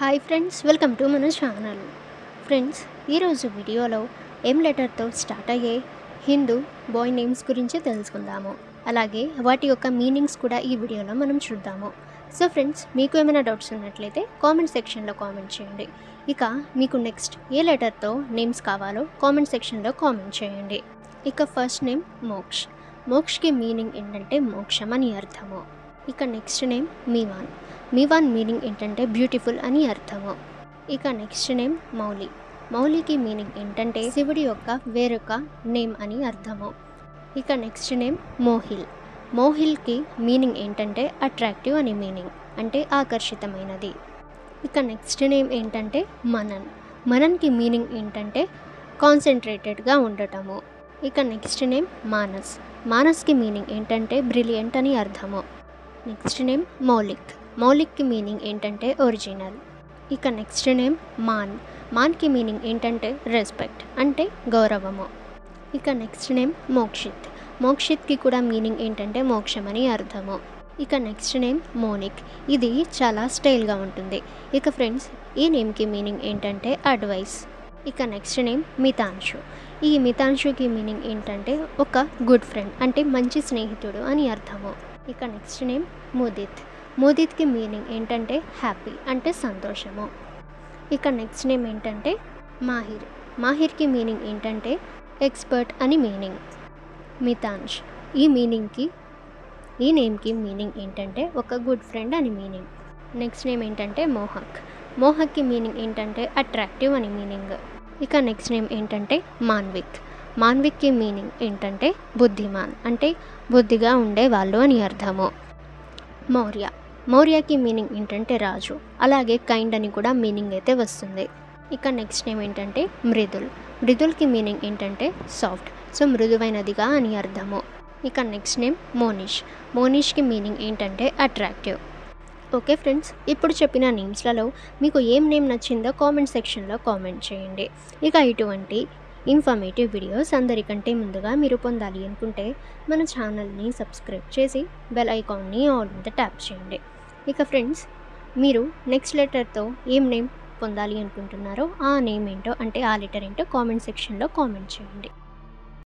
Hi friends, welcome to మన channel. Friends, ఈరోజు వీడియోలో ఎం లెటర్తో స్టార్ట్ అయ్యే హిందూ బాయ్ నేమ్స్ గురించి తెలుసుకుందాము. అలాగే వాటి యొక్క మీనింగ్స్ కూడా ఈ వీడియోలో మనం చూద్దాము. సో ఫ్రెండ్స్, మీకు ఏమైనా డౌట్స్ ఉన్నట్లయితే కామెంట్ సెక్షన్లో కామెంట్ చేయండి. ఇక మీకు నెక్స్ట్ ఏ లెటర్తో నేమ్స్ కావాలో కామెంట్ సెక్షన్లో కామెంట్ చేయండి. ఇక ఫస్ట్ నేమ్ మోక్ష్. మోక్షకి మీనింగ్ ఏంటంటే మోక్షం అని అర్థము. ఇక నెక్స్ట్ నేమ్ మీవాన్. మీవాన్ మీనింగ్ ఏంటంటే బ్యూటిఫుల్ అని అర్థము. ఇక నెక్స్ట్ నేమ్ మౌలి. మౌలికి మీనింగ్ ఏంటంటే శివుడి యొక్క వేరొక నేమ్ అని అర్థము. ఇక నెక్స్ట్ నేమ్ మోహిల్. మోహిల్కి మీనింగ్ ఏంటంటే అట్రాక్టివ్ అని మీనింగ్, అంటే ఆకర్షితమైనది. ఇక నెక్స్ట్ నేమ్ ఏంటంటే మనన్. మనన్కి మీనింగ్ ఏంటంటే కాన్సన్ట్రేటెడ్గా ఉండటము. ఇక నెక్స్ట్ నేమ్ మానస్. మానస్కి మీనింగ్ ఏంటంటే బ్రిలియంట్ అని అర్థము. Next name Maulik. మౌలిక్కి మీనింగ్ ఏంటంటే ఒరిజినల్. ఇక నెక్స్ట్ నేమ్ మాన్. మాన్కి మీనింగ్ ఏంటంటే రెస్పెక్ట్, అంటే గౌరవము. ఇక నెక్స్ట్ నేమ్ మోక్షిత్. మోక్షిత్కి కూడా మీనింగ్ ఏంటంటే మోక్షం అని అర్థము. ఇక నెక్స్ట్ నేమ్ మోనిక్. ఇది చాలా స్టైల్గా ఉంటుంది. ఇక ఫ్రెండ్స్, ఈ నేమ్కి మీనింగ్ ఏంటంటే అడ్వైస్. ఇక నెక్స్ట్ నేమ్ మితాంశు. ఈ మితాంశుకి మీనింగ్ ఏంటంటే ఒక గుడ్ ఫ్రెండ్, అంటే మంచి స్నేహితుడు అని అర్థము. ఇక నెక్స్ట్ నేమ్ ముదిత్. ముదిత్కి మీనింగ్ ఏంటంటే హ్యాపీ, అంటే సంతోషము. ఇక నెక్స్ట్ నేమ్ ఏంటంటే మాహిర్. మాహిర్కి మీనింగ్ ఏంటంటే ఎక్స్పర్ట్ అని మీనింగ్. మితాంష్. ఈ నేమ్కి మీనింగ్ ఏంటంటే ఒక గుడ్ ఫ్రెండ్ అని మీనింగ్. నెక్స్ట్ నేమ్ ఏంటంటే మోహక్. మోహక్కి మీనింగ్ ఏంటంటే అట్రాక్టివ్ అని మీనింగ్. ఇక నెక్స్ట్ నేమ్ ఏంటంటే మాన్విక్. మాన్విక్కి మీనింగ్ ఏంటంటే బుద్ధిమాన్, అంటే బుద్ధిగా ఉండేవాళ్ళు అని అర్థము. మౌర్య. మౌర్యకి మీనింగ్ ఏంటంటే రాజు, అలాగే కైండ్ అని కూడా మీనింగ్ అయితే వస్తుంది. ఇక నెక్స్ట్ నేమ్ ఏంటంటే మృదుల్. మృదుల్కి మీనింగ్ ఏంటంటే సాఫ్ట్, సో మృదువైనదిగా అని అర్థము. ఇక నెక్స్ట్ నేమ్ మోనిష్. మోనిష్కి మీనింగ్ ఏంటంటే అట్రాక్టివ్. ఓకే ఫ్రెండ్స్, ఇప్పుడు చెప్పిన నేమ్స్లలో మీకు ఏం నేమ్ నచ్చిందో కామెంట్ సెక్షన్లో కామెంట్ చేయండి. ఇక ఇటువంటి ఇన్ఫర్మేటివ్ వీడియోస్ అందరికంటే ముందుగా మీరు పొందాలి అనుకుంటే మన ఛానల్ని సబ్స్క్రైబ్ చేసి బెల్ ఐకాన్ని ఆల్ మీద ట్యాప్ చేయండి. ఇక ఫ్రెండ్స్, మీరు నెక్స్ట్ లెటర్తో ఏం నేమ్ పొందాలి అనుకుంటున్నారో ఆ నేమ్ ఏంటో, అంటే ఆ లెటర్ ఏంటో కామెంట్ సెక్షన్లో కామెంట్ చేయండి.